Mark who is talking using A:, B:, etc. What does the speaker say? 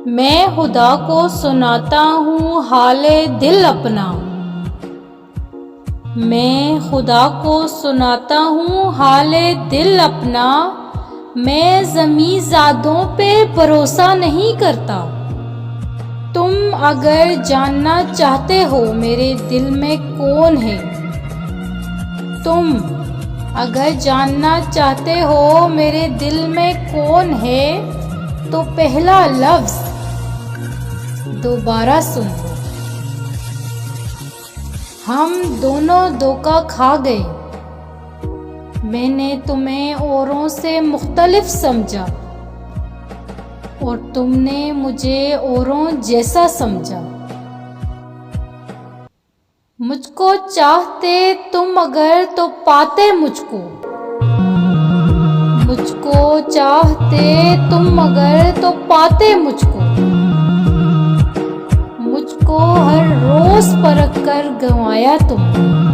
A: मैं खुदा को सुनाता हूँ हाले दिल अपना। मैं खुदा को सुनाता हूँ हाले दिल अपना। मैं ज़मीं ज़ादों पे भरोसा नहीं करता। तुम अगर जानना चाहते हो मेरे दिल में कौन है, तुम अगर जानना चाहते हो मेरे दिल में कौन है, तो पहला लफ्ज़ दोबारा सुन लो। हम दोनों धोखा खा गए। मैंने तुम्हें औरों से मुख्तलिफ समझा और तुमने मुझे औरों जैसा समझा। मुझको चाहते तुम अगर तो पाते मुझको। मुझको चाहते तुम अगर तो पाते मुझको। मुझको हर रोज परख कर गंवाया तुमने।